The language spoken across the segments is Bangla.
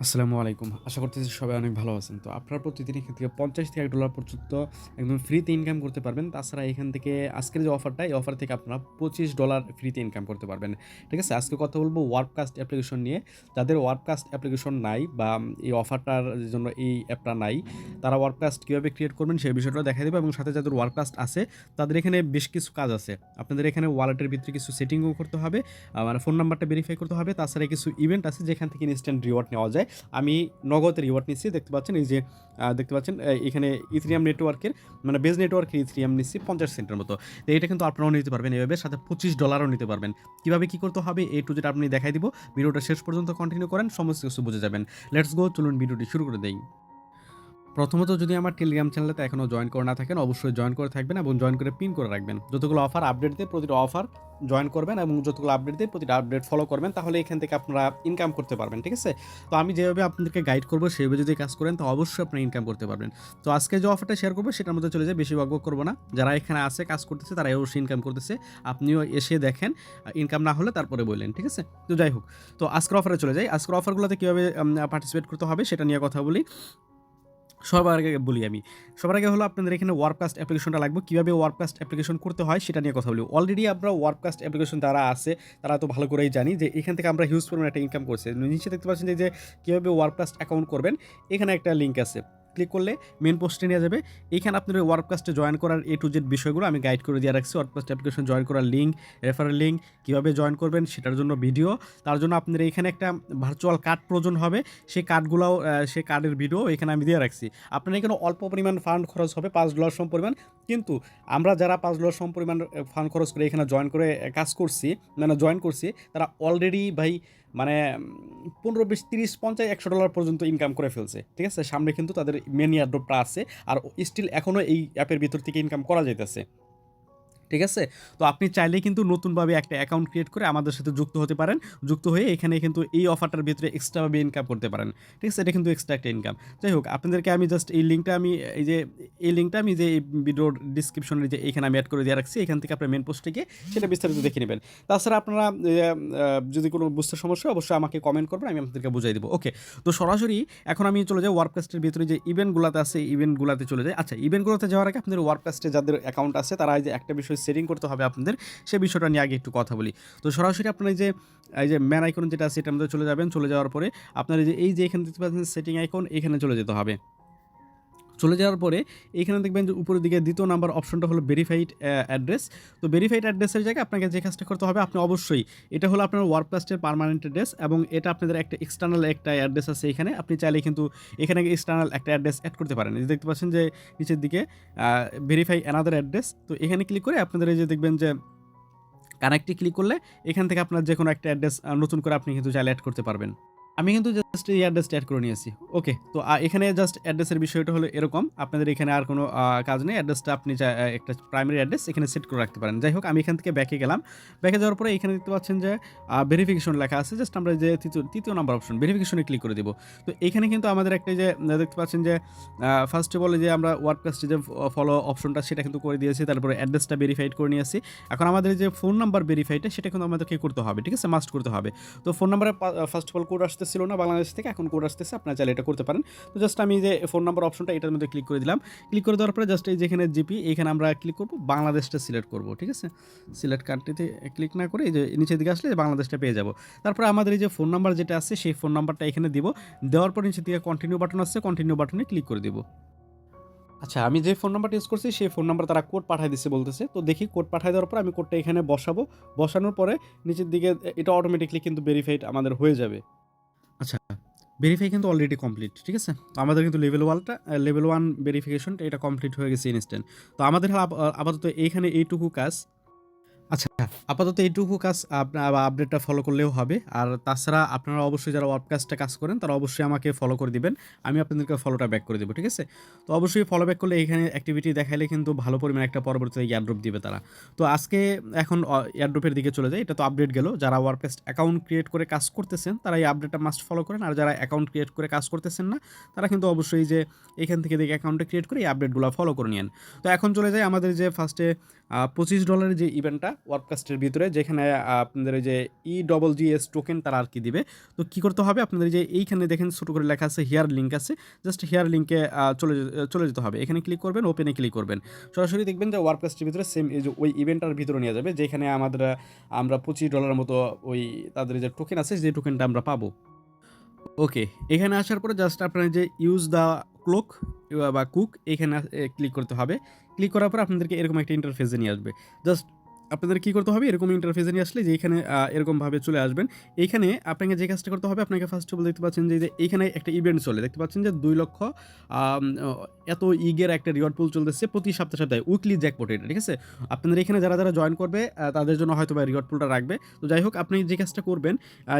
আসসালামু আলাইকুম। আশা করতেছি সবাই অনেক ভালো আছেন। তো আপনারা প্রতিদিন এখান থেকে $৫০ থেকে $১ পর্যন্ত একদম ফ্রিতে ইনকাম করতে পারবেন। তাছাড়া এখান থেকে আজকের যে অফারটা, এই অফার থেকে আপনারা $২৫ ফ্রিতে ইনকাম করতে পারবেন। ঠিক আছে? আজকে কথা বলব ওয়ার্ককাস্ট অ্যাপ্লিকেশন নিয়ে। যাদের ওয়ার্ককাস্ট অ্যাপ্লিকেশন নাই বা এই অফারটার জন্য এই অ্যাপটা নাই, তারা ওয়ার্ককাস্ট কিভাবে ক্রিয়েট করবেন সেই বিষয়টাও দেখাই দেব এবং সাথে যাদের ওয়ার্ককাস্ট আছে, তাদের এখানে বেশ কিছু কাজ আছে। আপনাদের এখানে ওয়ালেটের ভিতরে কিছু সেটিংও করতে হবে। মানে ফোন নাম্বারটা ভেরিফাই করতে হবে। তাছাড়া কিছু ইভেন্ট আছে যেখান থেকে ইনস্ট্যান্ট রিওয়ার্ড নেওয়া যায়। আমি নগদ রিওয়ার্ড নিচ্ছি। দেখতে পাচ্ছেন এই যে দেখতে পাচ্ছেন এখানে ইথেরিয়াম নেটওয়ার্কের মানে বেজ নেটওয়ার্কের ইথেরিয়াম নিচ্ছি 50 সেন্টের মতো। তো এটা কিন্তু আপনারাও নিতে পারবেন এভাবে, সাথে $25 নিতে পারবেন। কিভাবে কি করতে হবে A to Z আপনি দেখাই দিব। ভিডিওটা শেষ পর্যন্ত কন্টিনিউ করেন, সমস্ত কিছু বুঝে যাবেন। লেটস গো, চলুন ভিডিওটি শুরু করে দেই। প্রথমত যদি আমার টেলিগ্রাম চ্যানেলেতে এখনও জয়েন করে না থাকেন, অবশ্যই জয়েন করে থাকবেন এবং জয়েন করে পিন করে রাখবেন। যতগুলো অফার আপডেট দেয় প্রতিটা অফার জয়েন করবেন এবং যতগুলো আপডেট দেয় প্রতিটা আপডেট ফলো করবেন, তাহলে এখান থেকে আপনারা ইনকাম করতে পারবেন। ঠিক আছে? তো আমি যেভাবে আপনাদেরকে গাইড করবো সেভাবে যদি কাজ করেন তো অবশ্যই আপনি ইনকাম করতে পারবেন। তো আজকে যে অফারটা শেয়ার করবো সেটার মধ্যে চলে যায়, বেশি বকবক করবো না। যারা এখানে আছে কাজ করতেছে তারা অবশ্যই ইনকাম করতেছে। আপনিও এসে দেখেন, ইনকাম না হলে তারপরে বললেন। ঠিক আছে? তো যাই হোক, তো আজকের অফারে চলে যাই। আজকের অফারগুলোতে কীভাবে পার্টিসিপেট করতে হবে সেটা নিয়ে কথা বলি। সবার আগে বলি আমি। সবার আগে হলো আপনাদের এখানে ওয়ার্ককাস্ট অ্যাপ্লিকেশনটা লাগবে। কিভাবে ওয়ার্ককাস্ট অ্যাপ্লিকেশন করতে হয় সেটা নিয়ে কথা বলি। অলরেডি আমরা ওয়ার্ককাস্ট অ্যাপ্লিকেশন যারা আছে তারা তো ভালো করেই জানি যে এখান থেকে আমরা হিউজ পরিমাণে একটা ইনকাম করছি। নিচে দেখতে পাচ্ছেন যে কীভাবে ওয়ার্ককাস্ট অ্যাকাউন্ট করবেন, এখানে একটা লিঙ্ক আছে। ক্লিক করলে মেন পোস্টে নিয়ে যাবে। এইখানে আপনাদের ওয়ার্ককাস্টে জয়েন করার A to Z বিষয়গুলো আমি গাইড করে দিয়ে রাখছি। ওয়ার্ককাস্ট অ্যাপ্লিকেশন জয়েন করার লিঙ্ক, রেফারেল লিঙ্ক, কীভাবে জয়েন করবেন সেটার জন্য ভিডিও। তার জন্য আপনাদের এখানে একটা ভার্চুয়াল কার্ড প্রয়োজন হবে। সেই কার্ডগুলাও সেই কার্ডের ভিডিও এখানে আমি দিয়ে রাখছি। আপনার এখানে অল্প পরিমাণ ফান্ড খরচ হবে, $5 সমপরিমাণ। কিন্তু আমরা যারা $5 সমপরিমাণ ফান্ড খরচ করে এখানে জয়েন করে কাজ করছি, মানে জয়েন করছি, তারা অলরেডি ভাই মানে 15, 20, 30, 50, $100 পর্যন্ত ইনকাম করে ফেলছে। ঠিক আছে? সামনে কিন্তু তাদের মেন এয়ারড্রপটা আছে। আর স্টিল এখনও এই অ্যাপের ভিতর থেকে ইনকাম করা যাইতেছে। ঠিক আছে? তো আপনি চাইলেই কিন্তু নতুনভাবে একটা অ্যাকাউন্ট ক্রিয়েট করে আমাদের সাথে যুক্ত হতে পারেন। যুক্ত হয়ে এখানে কিন্তু এই অফারটার ভিতরে এক্সট্রাভাবে ইনকাম করতে পারেন। ঠিক আছে? এটা কিন্তু এক্সট্রা একটা ইনকাম। যাই হোক, আপনাদেরকে আমি জাস্ট এই লিঙ্কটা আমি যে এই ভিডিওর ডিসক্রিপশনে যে এখানে আমি এড করে দিয়ে রাখছি। এখান থেকে আপনার মেন পোস্টে গিয়ে সেটা বিস্তারিত দেখে নেবেন। তাছাড়া আপনারা যদি কোনো বুঝতে সমস্যা হয় অবশ্যই আমাকে কমেন্ট করবেন, আমি আপনাদেরকে বুঝাই দেব। ওকে। তো সরাসরি এখন আমি চলে যাই ওয়ার্ককাস্টের ভিতরে যে ইভেন্টগুলাতে আছে, ইভেন্টগুলাতে চলে যাই। আচ্ছা, ইভেন্টগুলোতে যাওয়ার আগে আপনাদের ওয়ার্ককাস্টে যাদের অ্যাকাউন্ট আছে তারা এই যে একটা বিষয় সেটিং করতে হবে আপনাদের, সেই বিষয়টা নিয়ে আগে একটু কথা বলি। তো সরাসরি আপনার এই যে ম্যান আইকন যেটা আছে এটার মধ্যে চলে যাবেন। চলে যাওয়ার পরে আপনার এই যে এখানে দেখতে পাচ্ছেন সেটিং আইকন, এখানে চলে যেতে হবে। চলে যাওয়ার পরে এখানে দেখবেন যে উপরের দিকে ২য় নাম্বার অপশনটা হলো ভেরিফাইড অ্যাড্রেস। তো ভেরিফাইড অ্যাড্রেসের জায়গায় আপনাকে যে কাজটা করতে হবে, আপনি অবশ্যই এটা হলো আপনার ওয়ার্ককাস্টের পার্মানেন্ট অ্যাড্রেস এবং এটা আপনাদের একটা এক্সটার্নাল একটা অ্যাড্রেস আছে এখানে। আপনি চাইলে কিন্তু এখানে এক্সটার্নাল একটা অ্যাড্রেস এড করতে পারেন। এই যে দেখতে পাচ্ছেন যে নিচের দিকে ভেরিফাই অ্যানাদার অ্যাড্রেস। তো এখানে ক্লিক করে আপনাদের এই যে দেখবেন যে কানেক্টে ক্লিক করলে এখান থেকে আপনার যেকোনো একটা অ্যাড্রেস নতুন করে আপনি কিন্তু চাইলে এড করতে পারবেন। আমি কিন্তু জাস্ট এই অ্যাড্রেসটা এড করে নিয়েছি। ওকে। তো এখানে জাস্ট অ্যাড্রেসের বিষয়টা হলো এরকম। আপনাদের এখানে আর কোনো কাজ নেই। অ্যাড্রেসটা আপনি একটা প্রাইমারি অ্যাড্রেস এখানে সেট করে রাখতে পারেন। যাই হোক, আমি এখান থেকে ব্যাকে গেলাম। ব্যাকে যাওয়ার পরে এখানে দেখতে পাচ্ছেন যে ভেরিফিকেশন লেখা আছে। জাস্ট আমরা যে তৃতীয় নাম্বার অপশন ভেরিফিকেশনে ক্লিক করে দেব। তো এখানে কিন্তু আমাদের একটা যে দেখতে পাচ্ছেন যে ফার্স্ট অফ অল যে আমরা ওয়ার্ককাস্টে যে ফলো অপশনটা সেটা কিন্তু করে দিয়েছি। তারপরে অ্যাড্রেসটা ভেরিফাইড করে নিয়েছি। এখন আমাদের যে ফোন নাম্বার ভেরিফাইডটা সেটা কিন্তু আমাদেরকে করতে হবে। ঠিক আছে? মাস্ট করতে হবে। তো ফোন নাম্বারে ফার্স্ট অফ অল কোড আসতেছিল না বাংলাদেশ থেকে, এখন কোড আসতেছে। আপনারা চাইলে এটা করতে পারেন। তো জাস্ট আমি যে ফোন নাম্বার অপশনটা এটার মধ্যে ক্লিক করে দিলাম। ক্লিক করে দেওয়ার পরে জাস্ট এই যেখানে জিপি এখানে আমরা ক্লিক করব, বাংলাদেশটা সিলেক্ট করব। ঠিক আছে? সিলেক্ট কান্ট্রিতে ক্লিক না করে এই যে নিচের দিকে আসলে বাংলাদেশটা পেয়ে যাব। তারপরে আমাদের এই যে ফোন নাম্বার যেটা আছে সেই ফোন নাম্বারটা এখানে দিব। দেওয়ার পর নিচের দিকে কন্টিনিউ বাটন আছে, কন্টিনিউ বাটনে ক্লিক করে দিব। আচ্ছা, আমি যে ফোন নাম্বারটা ইউজ করছি সেই ফোন নাম্বার তারা কোড পাঠায় দিচ্ছে বলতেছে। তো দেখি কোড পাঠায় দেওয়ার পর আমি কোডটা এখানে বসাবো। বসানোর পরে নিচের দিকে এটা অটোমেটিক্যালি কিন্তু ভেরিফাইড আমাদের হয়ে যাবে। আচ্ছা, ভেরিফাই কিন্তু অলরেডি কমপ্লিট। ঠিক আছে? তো আমাদের কিন্তু লেভেল 1 ভেরিফিকেশনটা এটা কমপ্লিট হয়ে গেছে ইনস্ট্যান্ট। তো আমাদের আপাতত এইখানে এইটুকু কাজ। আচ্ছা, আপাতত এইটুকু কাজ আপডেটটা ফলো করলেও হবে। আর তাছাড়া আপনারা অবশ্যই যারা ওয়ার্ককাস্টে কাজ করেন তারা অবশ্যই আমাকে ফলো করে দিবেন। আমি আপনাদেরকে ফলোটা ব্যাক করে দেব। ঠিক আছে? তো অবশ্যই ফলো ব্যাক করলে এখানে অ্যাক্টিভিটি দেখাইলে কিন্তু ভালো পরিমাণে একটা পরবর্তীতে এয়ারড্রপ দিবে তারা। তো আজকে এখন এয়ারড্রপের দিকে চলে যাই। এটা তো আপডেট গেল। যারা ওয়ার্ককাস্ট অ্যাকাউন্ট ক্রিয়েট করে কাজ করতেছেন তারা এই আপডেটটা মাস্ট ফলো করেন। আর যারা অ্যাকাউন্ট ক্রিয়েট করে কাজ করতেছেন না তারা কিন্তু অবশ্যই যে এখান থেকে দেখে অ্যাকাউন্টটা ক্রিয়েট করে এই আপডেটগুলো ফলো করে নিয়েন। তো এখন চলে যাই আমাদের যে ফার্স্টে $25 যে ইভেন্টটা ওয়ার্ককাস্টের ভিতরে, যেখানে আপনাদের এই যে EGGS টোকেন তারা আর কি দিবে। তো কী করতে হবে, আপনাদের যে এইখানে দেখেন ছোটো করে লেখা আছে হেয়ার লিঙ্ক আছে, জাস্ট হেয়ার লিঙ্কে চলে যেতে হবে। এখানে ক্লিক করবেন, ওপেনে ক্লিক করবেন, সরাসরি দেখবেন যে ওয়ার্ককাস্টের ভিতরে সেম এই যে ওই ইভেন্টটার ভিতরে নিয়ে যাবে, যেখানে আমরা $25 মতো ওই তাদের যে টোকেন আছে, যে টোকেনটা আমরা পাবো। ওকে, এখানে আসার পরে জাস্ট আপনার যে ইউজ দ্য ক্লোক বা কুক, এখানে ক্লিক করতে হবে। ক্লিক করার পর আপনাদেরকে এরকম একটা ইন্টারফেসে নিয়ে আসবে। জাস্ট আপনাদের কী করতে হবে, এরকম ইন্টারফেসে নিয়ে আসলে যে এখানে এরকমভাবে চলে আসবেন। এইখানে আপনাকে যে কাজটা করতে হবে, আপনাকে ফার্স্ট অফ অল দেখতে পাচ্ছেন যে এইখানে একটা ইভেন্ট চলে, দেখতে পাচ্ছেন যে 2 লক্ষ এত ইগের একটা রিওয়ার্ড পুল চলতেছে প্রতি সপ্তাহে উইকলি জ্যাকপট এটা, ঠিক আছে? আপনাদের এখানে যারা জয়েন করবে তাদের জন্য হয়তো বা রিওয়ার্ড পুলটা রাখবে। তো যাই হোক, আপনি যে কাজটা করবেন,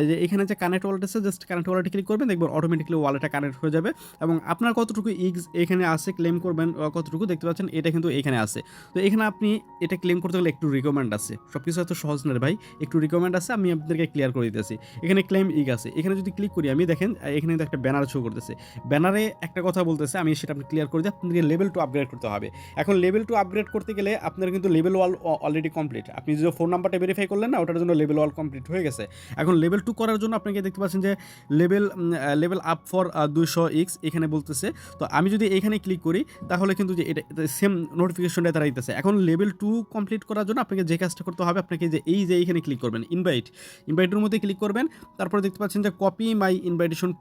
যে এখানে যে কানেক্ট ওয়ালেট আছে, জাস্ট কানেক্ট ওয়ালেটে ক্লিক করবেন, দেখবেন অটোমেটিক্যালি ওয়ালেটটা কানেক্ট হয়ে যাবে এবং আপনার কতটুকু ইগস এখানে আছে ক্লেম করবেন, কতটুকু দেখতে পাচ্ছেন এটা কিন্তু এখানে আছে। তো এখানে আপনি এটা ক্লেম করতে গেলে একটু রিকমেন্ড আছে, সব কিছু এত সহজ না রে ভাই, একটু রিকমেন্ড আছে, আমি আপনাদেরকে ক্লিয়ার করে দিতেছি। এখানে ক্লেম ইগ আছে, এখানে যদি ক্লিক করি আমি, দেখেন এখানে কিন্তু একটা ব্যানার শো করতেছে, ব্যানারে একটা কথা বলতেছে, আমি সেটা আপনি ক্লিয়ার করে দিই। আপনাদেরকে লেভেল 2 আপগ্রেড করতে হবে। এখন লেভেল 2 আপগ্রেড করতে গেলে আপনার কিন্তু লেভেল 1 অলরেডি কমপ্লিট, আপনি যে ফোন নাম্বারটা ভেরিফাই করলেন না, ওটার জন্য লেভেল 1 কমপ্লিট হয়ে গেছে। এখন লেভেল 2 করার জন্য আপনাকে দেখতে পাচ্ছেন যে লেভেল আপ ফর 200x এখানে বলতেছে। তো আমি যদি এখানে ক্লিক করি তাহলে কিন্তু যে এটা সেম নোটিফিকেশনটা তারা দিতেছে। এখন লেভেল 2 কমপ্লিট করার জন্য আপনাকে যে কাজটা করতে হবে, আপনাকে যে এইখানে ক্লিক করবেন, ইনভাইটের মধ্যে ক্লিক করবেন। তারপরে দেখতে পাচ্ছেন যে কপি মাই ইনভাইটেশন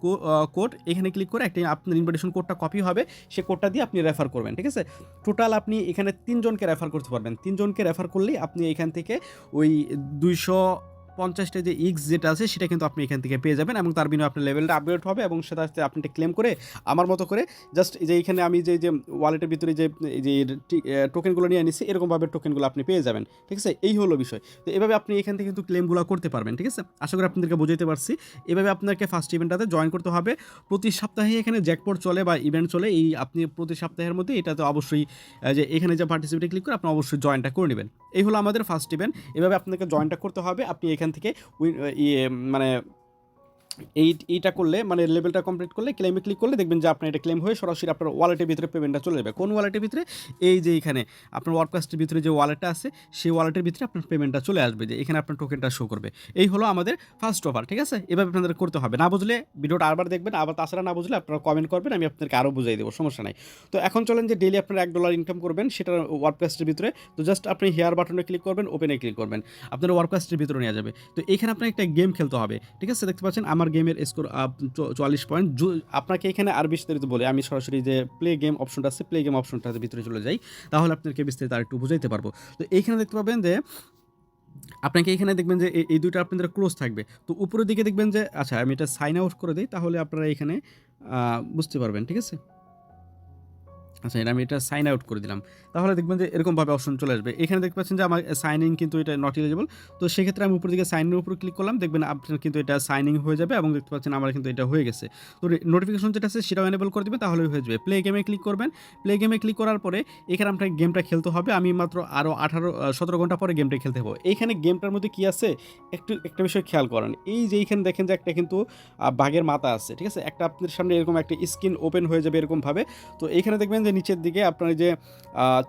কোড, এখানে ক্লিক করে একটা আপনার ইনভাইটেশন কোডটা কপি হবে, সে কোডটা দিয়ে আপনি রেফার করবেন, ঠিক আছে? টোটাল আপনি এখানে 3 জনকে রেফার করতে পারবেন। 3 জনকে রেফার করলেই আপনি এখান থেকে ওই 250টা যে ইক্স যেটা আছে সেটা কিন্তু আপনি এখান থেকে পেয়ে যাবেন এবং তার বিনিময়ে আপনার লেভেলটা আপগ্রেড হবে এবং সেটা আপনি ক্লেম করে আমার মতো করে জাস্ট যে এইখানে আমি যে ওয়ালেটের ভিতরে যে টোকেনগুলো নিয়ে নিচ্ছি, এরকমভাবে টোকেনগুলো আপনি পেয়ে যাবেন, ঠিক আছে? এই হলো বিষয়। তো এভাবে আপনি এখান থেকে কিন্তু ক্লেমগুলো করতে পারবেন, ঠিক আছে? আশা করি আপনাদেরকে বোঝাতে পারছি। এভাবে আপনাকে ফার্স্ট ইভেন্টটাতে জয়েন করতে হবে। প্রতি সপ্তাহে এখানে জ্যাকপট চলে বা ইভেন্ট চলে, এই আপনি প্রতি সপ্তাহের মধ্যে এটাতে অবশ্যই যে এখানে যে পার্টিসিপেটে ক্লিক করে আপনি অবশ্যই জয়েনটা করে নেবেন। এই হলো আমাদের ফার্স্ট ইভেন্ট। এভাবে আপনাকে জয়েনটা করতে হবে। আপনি এখান থেকে মানে এইটা করলে, মানে লেভেলটা কমপ্লিট করলে, ক্লেমে ক্লিক করলে দেখবেন যে আপনার এটা ক্লেম হয়ে সরাসরি আপনার ওয়ালেটের ভিতরে পেমেন্টটা চলে যাবে। কোন ওয়ালেটের ভিতরে? এই যে এখানে আপনার ওয়ার্ককাস্টের ভিতরে যে ওয়ালেটটা আছে, সেই ওয়ালেটের ভিতরে আপনার পেমেন্টটা চলে আসবে, যে এখানে আপনার টোকেনটা শো করবে। এই হলো আমাদের ফার্স্ট অফার, ঠিক আছে? এভাবে আপনাদের করতে হবে। না বুঝলে ভিডিওটা আরবার দেখবেন, আবার তাছাড়া না বুঝলে আপনারা কমেন্ট করবেন, আমি আপনাদেরকে আরও বুঝাই দেবো, সমস্যা নাই। তো এখন চলেন যে ডেইলি আপনারা $1 ইনকাম করবেন সেটা ওয়ার্ককাস্টের ভিতরে। তো জাস্ট আপনি হেয়ার বাটনে ক্লিক করবেন, ওপেনে ক্লিক করবেন, আপনার ওয়ার্ককাস্টের ভিতরে নিয়ে যাবে। তো এখানে আপনার একটা গেম খেলতে হবে, ঠিক আছে? দেখতে পাচ্ছেন আমার গেমের স্কোর 44 পয়েন্ট। আপনাকে এখানে আর বিস্তারিত বলে আমি সরাসরি যে প্লে গেম অপশনটা আছে, প্লে গেম অপশনটার ভিতরে চলে যাই, তাহলে আপনাকে বিস্তারিত আর একটু বুঝাইতে পারবো। তো এইখানে দেখতে পাবেন যে আপনাকে এখানে দেখবেন যে এই দুইটা আপনাদের ক্লোজ থাকবে। তো উপরের দিকে দেখবেন যে, আচ্ছা আমি এটা সাইন আউট করে দিই, তাহলে আপনারা এখানে বুঝতে পারবেন, ঠিক আছে? আচ্ছা, আমি এটা সাইন আউট করে দিলাম। তাহলে দেখবেন যে এরকমভাবে অপশন চলে আসবে। এখানে দেখতে পাচ্ছেন যে আমার সাইন ইন কিন্তু এটা নট এলিজিবল। তো সেক্ষেত্রে আমি উপরের দিকে সাইন ইনের উপর ক্লিক করলাম, দেখবেন আপনার কিন্তু এটা সাইনিং হয়ে যাবে এবং দেখতে পাচ্ছেন আমার কিন্তু এটা হয়ে গেছে। তো নোটিফিকেশন যেটা আছে সেটাও এনেবল করে দিবেন, তাহলেই হয়ে যাবে। প্লে গেমে ক্লিক করবেন। প্লে গেমে ক্লিক করার পরে এখানে আপনার গেমটা খেলতে হবে। আমি মাত্র আরও 17 ঘন্টা পরে গেমটা খেলতে হবে। এইখানে গেমটার মধ্যে কী আছে একটা বিষয় খেয়াল করেন। এই যে এইখানে দেখেন যে একটা কিন্তু বাঘের মাথা আছে, ঠিক আছে? একটা আপনার সামনে এরকম একটা স্ক্রিন ওপেন হয়ে যাবে এরকমভাবে। তো এইখানে দেখবেন যে নিচের দিকে আপনার যে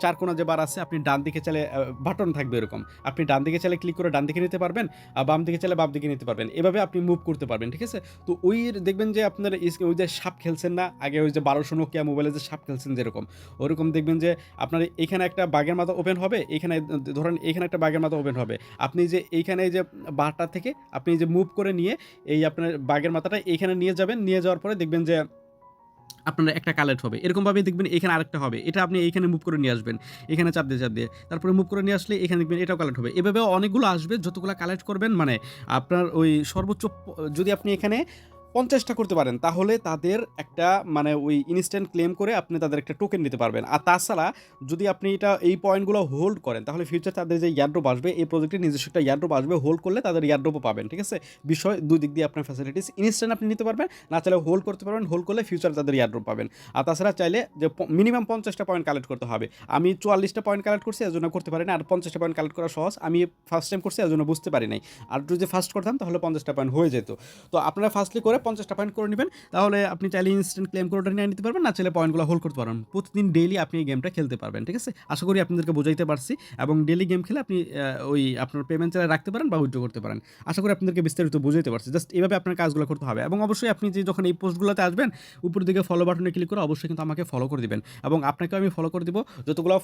4 কোণা যে বার আছে, আপনি ডান দিকে চাইলে বাটন থাকবে এরকম। আপনি ডান দিকে চাইলে ক্লিক করে ডান দিকে নিতে পারবেন, আর বাম দিকে চাইলে বাম দিকে নিতে পারবেন। এভাবে আপনি মুভ করতে পারবেন, ঠিক আছে? তো দেখবেন যে আপনার ওই যে সাপ খেলছেন না আগে, ওই যে 1200 নোকিয়া মোবাইলে যে সাপ খেলছেন যেরকম, ওরকম দেখবেন যে আপনার এখানে একটা বাঘের মাথা ওপেন হবে, এখানে ধরেন এখানে একটা বাঘের মাথা ওপেন হবে। আপনি যে এইখানে এই যে বারটা থেকে আপনি যে মুভ করে নিয়ে এই আপনার বাঘের মাথাটা এইখানে নিয়ে যাবেন, নিয়ে যাওয়ার পরে দেখবেন যে আপনার একটা কালেক্ট হবে। এরকমভাবে দেখবেন এখানে আরেকটা হবে। এটা আপনি এইখানে মুভ করে নিয়ে আসবেন। এখানে চাপ দিয়ে। তারপরে মুভ করে নিয়ে আসলে এখানে দেখবেন এটাও কালেক্ট হবে। এভাবে অনেকগুলো আসবে, যতগুলো কালেক্ট করবেন মানে আপনার ওই সর্বোচ্চ যদি আপনি এখানে 50টা করতে পারেন, তাহলে তাদের একটা মানে ওই ইনস্ট্যান্ট ক্লেম করে আপনি তাদের একটা টোকেন নিতে পারবেন। আর তাছাড়া যদি আপনি এই পয়েন্টগুলো হোল্ড করেন, তাহলে ফিউচার তাদের যে ইয়ারড্রপ আসবে, এই প্রজেক্টের নিজস্ব একটা ইয়ারড্রপ আসবে, হোল্ড করলে তাদের ইয়ারড্রপও পাবেন, ঠিক আছে? বিষয় দুই দিক দিয়ে আপনার ফ্যাসিলিটিস ইনস্ট্যান্ট আপনি নিতে পারবেন, না চাইলে হোল্ড করতে পারবেন, হোল্ড করলে ফিউচার তাদের ইয়ারড্রপ পাবেন। আর তাছাড়া চাইলে যে মিনিমাম 50টা পয়েন্ট কালেক্ট করতে হবে। আমি 44টা পয়েন্ট কালেক্ট করছি, এর জন্য করতে পারি না। আর 50টা পয়েন্ট কালেক্ট করা সহজ, আমি ফার্স্ট টাইম করছি, এর জন্য বুঝতে পারি নাই। আর যদি ফার্স্ট করতাম তাহলে 50টা পয়েন্ট হয়ে যেত। তো আপনারা ফার্স্টলি করে 50টা পয়েন্ট করে নেবেন, তাহলে আপনি চাইলে ইনস্ট্যান্ট ক্লেম কোডটা নিয়ে নিতে পারবেন, না চাইলে পয়েন্টগুলো হোল্ড করতে পারবেন। প্রতিদিন ডেইলি আপনি এই গেমটা খেলতে পারবেন, ঠিক আছে? আশা করি আপনাদেরকে বোঝাইতে পারছি, এবং ডেইলি গেম খেলে আপনি ওই আপনার পেমেন্ট চালিয়ে রাখতে পারেন বা উইথড্র করতে পারেন। আশা করি আপনাদেরকে বিস্তারিত বুঝাইতে পারছি। জাস্ট এভাবে আপনার কাজগুলো করতে হবে, এবং অবশ্যই আপনি যে যখন এই পোস্টগুলোতে আসবেন, উপরের দিকে ফলো বাটনে ক্লিক করে অবশ্যই কিন্তু আমাকে ফলো করে দিবেন, এবং আপনাকেও আমি ফলো করে দিব। যতগুলো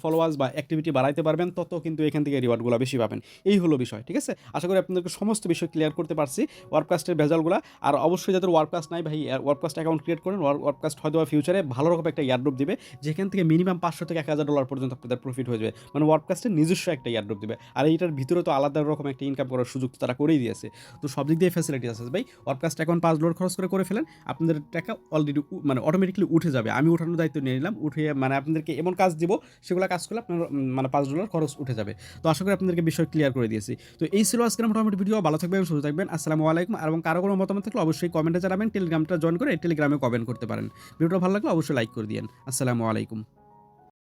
ফলোয়ার্স বা অ্যাক্টিভিটি বাড়াইতে পারবেন, তত কিন্তু এখান থেকে রিওয়ার্ডগুলো বেশি পাবেন। এই হলো বিষয়, ঠিক আছে? আশা করি আপনাদেরকে সমস্ত বিষয় ক্লিয়ার করতে পারছি, ওয়ার্ককাস্টের ভেজালগুলো। আর অবশ্যই যাদের ওয়ার্ককাস্ট নাই ভাই, ওয়ার্ককাস্ট অ্যাকাউন্ট ক্রিয়েট করেন। ওয়ার্ককাস্ট হয়তো ফিউচারে ভালো রকম একটা ইয়ারড্রপ দিবে, যেখান থেকে মিনিমাম 500 থেকে $1000 পর্যন্ত আপনাদের প্রফিট হয়ে যাবে। মানে ওয়ার্ককাস্টের নিজস্ব একটা ইয়ারড্রপ দিবে, আর এইটার ভিতরে তো আলাদা রকম একটা ইনকাম করার সুযোগ তো তারা করেই দিয়েছে। তো সব দিক দিয়ে ফ্যাসিলিটি আছে ভাই। ওয়ার্ককাস্ট অ্যাকাউন্ট $5 খরচ করে ফেলেন, আপনাদের টাকা অলরেডি মানে অটোমেটিকলি উঠে যাবে। আমি উঠানোর দায়িত্ব নিয়ে নিলাম, উঠিয়ে মানে আপনাদেরকে এমন কাজ দিব, সেগুলো কাজ করলে আপনার মানে $5 খরচ উঠে যাবে। তো আশা করি আপনাদেরকে বিষয় ক্লিয়ার করে দিয়েছি। তো এই ছিল আজকের মোটামুটি ভিডিও। ভালো থাকবেন, সুস্থ থাকবেন। আসসালামু আলাইকুম। এবং কারো কোনো মতামত থাকলে অবশ্যই কমেন্টে জানাবেন। টেলিগ্রামটা জয়েন করে টেলিগ্রামে কমেন্ট করতে পারেন। ভিডিওটা ভালো লাগলে অবশ্যই লাইক করে দিয়েন। আসসালামু আলাইকুম।